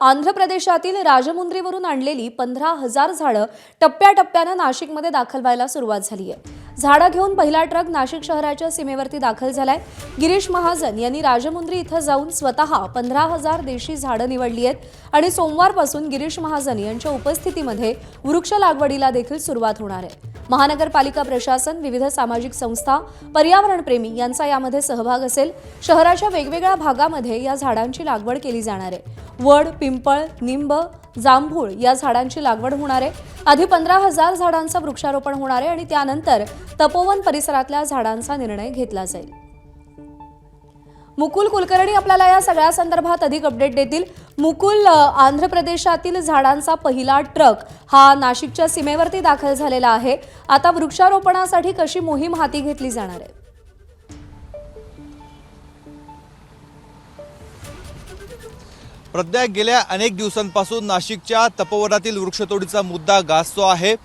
आंध्र प्रदेशातील राजमुंद्रीवरून आणलेली 15,000 झाडं टप्प्याटप्प्याने नाशिकमध्ये दाखल व्हायला सुरुवात झाली आहे। झाडं घेऊन पहिला ट्रक नाशिक शहराच्या सीमेवरती दाखल झालाय। गिरीश महाजन यांनी राजमुंद्री इथं जाऊन स्वतः 15,000 देशी झाडं निवडली आहेत आणि सोमवारपासून गिरीश महाजन यांच्या उपस्थितीमध्ये वृक्ष लागवडीला देखील सुरुवात होणार आहे। महानगरपालिका प्रशासन, विविध सामाजिक संस्था, पर्यावरण प्रेमी यांचा यामध्ये सहभाग असेल। शहराच्या वेगवेगळ्या भागामध्ये या झाडांची लागवड केली जाणार आहे। वड, पिंपळ, निंब, जांभूळ या झाडांची लागवड होणार आहे। आधी 15,000 झाडांचं वृक्षारोपण होणार आहे आणि त्यानंतर तपोवन परिसरातल्या झाडांचा निर्णय घेतला जाईल। मुकुल कुलकर्णी आपल्याला या सगळ्या संदर्भात अधिक अपडेट देतील। मुकुल, आंध्र प्रदेशातील झाडांचा पहिला ट्रक हा नाशिकच्या सीमेवरती दाखल झालेला आहे। आता वृक्षारोपणासाठी कशी मोहीम हाती घेतली जाणार आहे? प्रज्ञा, गेल्या अनेक दिवसांपासून नाशिकच्या तपोवनातील वृक्षतोडीचा मुद्दा गाजतो आहे।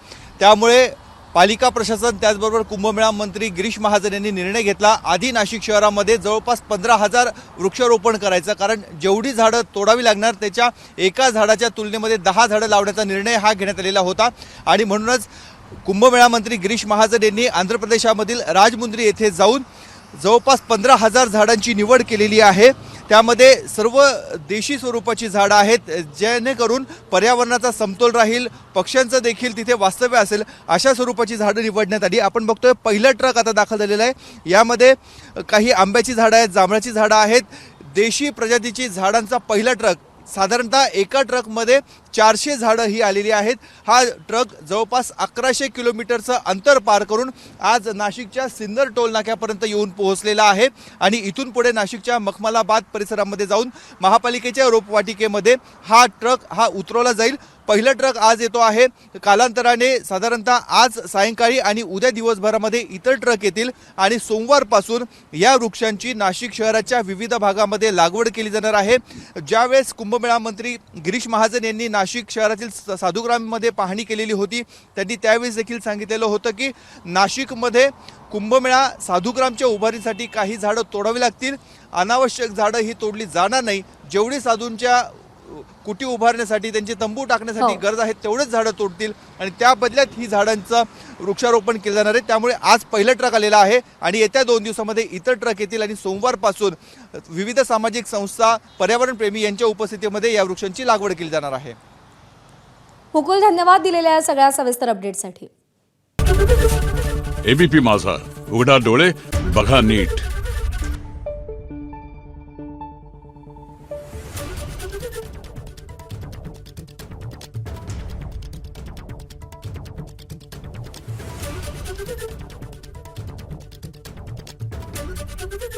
त्यामुळे पालिका प्रशासन त्याचबरोबर कुंभमेळा मंत्री गिरीश महाजन यांनी निर्णय घेतला, आधी नाशिक शहरामध्ये जवळपास 15,000 वृक्षारोपण करायचं, कारण जेवढी झाडं तोडावी लागणार त्याच्या एका झाडाच्या तुलनेमध्ये 10 झाडं लावण्याचा निर्णय हा घेण्यात आलेला होता। आणि म्हणूनच कुंभमेळा मंत्री गिरीश महाजन यांनी आंध्र प्रदेशामधील राजमुंद्री येथे जाऊन जवळपास 15,000 झाडांची निवड केलेली आहे। त्यामध्ये सर्व देशी स्वरूपाची झाडं आहेत, जेणेकरून पर्यावरणाचा समतोल राहील, पक्ष्यांचं देखील तिथे वास्तव्य असेल, अशा स्वरूपाची झाडं निवडण्यात आली। आपण बघतोय पहिलं ट्रक आता दाखल झालेलं आहे। यामध्ये काही आंब्याची झाडं आहेत, जांभळाची झाडं आहेत, देशी प्रजातीची झाडांचा पहिला ट्रक, साधारणतः एका ट्रकमध्ये 400 झाडं ही आलेली आहेत। हा ट्रक जवळपास 1100 किलोमीटरचं अंतर पार करून आज नाशिकच्या सिन्नर टोल नाक्यापर्यंत येऊन पोहोचलेला आहे आणि इथून पुढे नाशिकच्या मखमलाबाद परिसरामध्ये जाऊन महापालिकेच्या रोपवाटिकेमध्ये हा ट्रक उतरवला जाईल। पहिला ट्रक आज येतो आहे। कालांतराने साधारणतः आज सायंकाळी आणि उद्या दिवसभरामध्ये इतर ट्रक येतील आणि सोमवारपासून या वृक्षांची नाशिक शहराच्या विविध भागामध्ये लागवड केली जाणार आहे। ज्यावेळेस कुंभमेळा मंत्री गिरीश महाजन यांनी नाशिक शहरातील साधुग्राममध्ये पाहणी केलेली होती, त्यांनी त्यावेळेस देखील सांगितलेलं होतं की नाशिकमध्ये कुंभमेळा साधुग्रामच्या उभारणीसाठी काही झाडं तोडावी लागतील, अनावश्यक झाडं ही तोडली जाणार नाही। जेवढी साधूंच्या कुटी उभारण्यासाठी, त्यांचे तंबू टाकण्यासाठी गरज आहे तेवढेच झाडं तोडतील आणि त्या बदल्यात ही झाडांचं वृक्षारोपण केलं जाणार आहे। त्यामुळे आज पहिला ट्रक आलेला आहे आणि येत्या 2 दिवसामध्ये इतर ट्रक येतील आणि सोमवारपासून विविध सामाजिक संस्था, पर्यावरण प्रेमी यांच्या उपस्थितीमध्ये या वृक्षांची लागवड केली जाणार आहे। मुकुल, धन्यवाद दिलेल्या या सगळ्या सविस्तर अपडेटसाठी। एबीपी माझा, उघडा डोळे बघा नीट। Thank you.